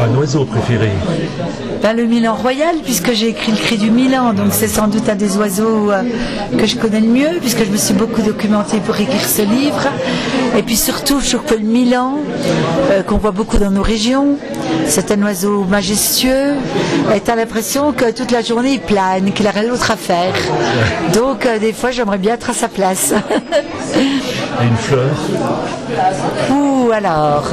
un oiseau préféré? Ben, le Milan royal, puisque j'ai écrit le cri du Milan, donc c'est sans doute un des oiseaux que je connais le mieux, puisque je me suis beaucoup documentée pour écrire ce livre. Et puis surtout, je trouve que le Milan, qu'on voit beaucoup dans nos régions, c'est un oiseau majestueux, et tu as l'impression que toute la journée il plane, qu'il n'a rien d'autre à faire. Donc des fois j'aimerais bien être à sa place. Et une fleur? Ou alors,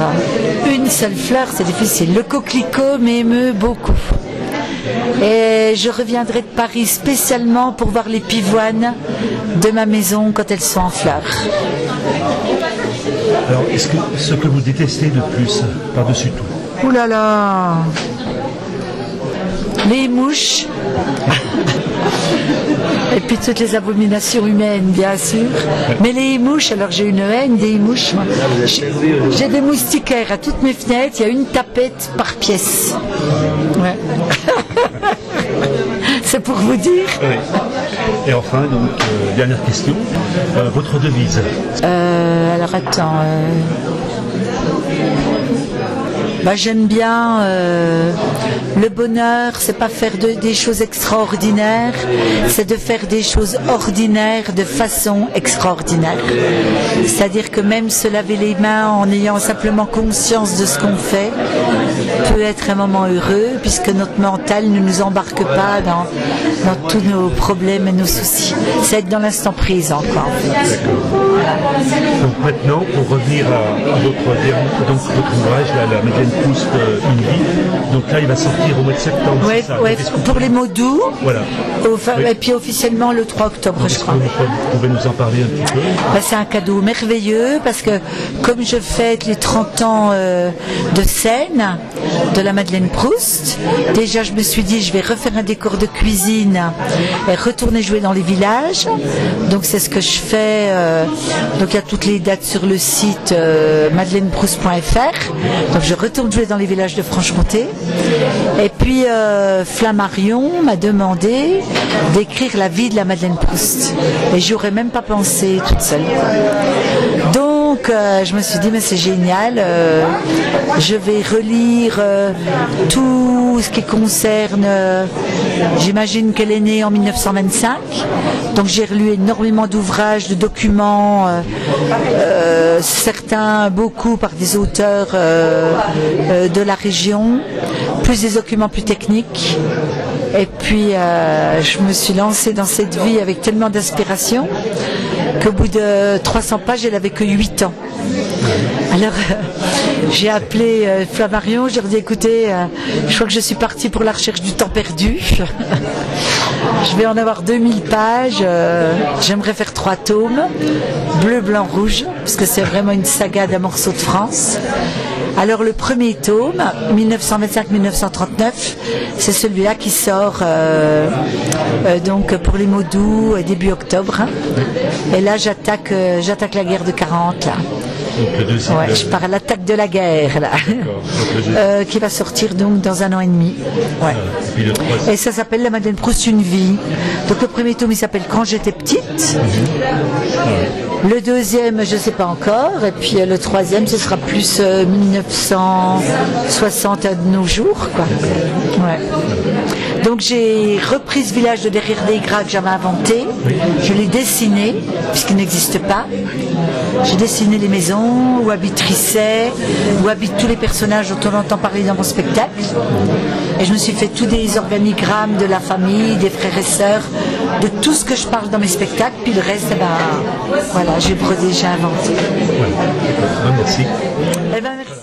une seule fleur, c'est difficile. Le coquelicot m'émeut beaucoup. Et je reviendrai de Paris spécialement pour voir les pivoines de ma maison quand elles sont en fleurs. Alors, est-ce que ce que vous détestez le plus, par-dessus tout? Ouh là là, les mouches. Et puis toutes les abominations humaines, bien sûr. Mais les mouches, alors j'ai une haine des mouches. J'ai des moustiquaires à toutes mes fenêtres, il y a une tapette par pièce. Ouais. C'est pour vous dire. Oui. Et enfin, donc, dernière question, votre devise? Alors attends. Bah, j'aime bien le bonheur, c'est pas faire des choses extraordinaires, c'est de faire des choses ordinaires de façon extraordinaire. C'est-à-dire que même se laver les mains en ayant simplement conscience de ce qu'on fait peut être un moment heureux, puisque notre mental ne nous embarque pas dans tous nos problèmes et nos soucis. C'est être dans l'instant présent, quoi. Voilà. Donc maintenant, pour revenir à votre ouvrage, là, la Madeleine Proust, Une vie. Donc là, il va sortir au mois de septembre. Oui, ouais, pour les mots doux. Voilà. Oui. Et puis officiellement le 3 octobre, je crois. Vous pouvez nous en parler un petit peu? Ben, c'est un cadeau merveilleux parce que comme je fête les 30 ans de scène de la Madeleine Proust, déjà je me suis dit je vais refaire un décor de cuisine et retourner jouer dans les villages. Donc c'est ce que je fais. Donc il y a toutes les dates sur le site madeleineproust.fr. Donc je retourne jouer dans les villages de Franche-Comté. Et puis Flammarion m'a demandé d'écrire la vie de la Madeleine Proust. Et j'aurais même pas pensé toute seule. Donc je me suis dit mais c'est génial, je vais relire tout ce qui concerne, j'imagine qu'elle est née en 1925, donc j'ai relu énormément d'ouvrages, de documents, certains, beaucoup par des auteurs de la région, plus des documents plus techniques. Et puis je me suis lancée dans cette vie avec tellement d'inspiration qu'au bout de 300 pages, elle avait que 8 ans. Alors j'ai appelé Flammarion, j'ai dit écoutez, je crois que je suis partie pour la recherche du temps perdu. Je vais en avoir 2000 pages, j'aimerais faire 3 tomes, bleu, blanc, rouge, parce que c'est vraiment une saga d'un morceau de France. Alors le premier tome, 1925-1939, c'est celui-là qui sort donc pour les mots doux début octobre. Et là j'attaque la guerre de 40 là. Donc le deuxième, ouais, je pars à l'attaque de la guerre là, qui va sortir donc dans 1 an et demi. Ouais. Et ça s'appelle la Madeleine Proust, Une vie. Donc le premier tome il s'appelle Quand j'étais petite. Le deuxième, je ne sais pas encore. Et puis le troisième, ce sera plus 1960 à nos jours, quoi. Ouais. Donc j'ai repris ce village de derrière des Gras que j'avais inventé. Je l'ai dessiné, puisqu'il n'existe pas. J'ai dessiné les maisons, où habitent Risset, où habitent tous les personnages dont on entend parler dans mon spectacle. Et je me suis fait tous des organigrammes de la famille, des frères et sœurs, de tout ce que je parle dans mes spectacles. Puis le reste, eh ben, voilà, j'ai brodé, j'ai inventé. Voilà. Merci. Eh ben, merci.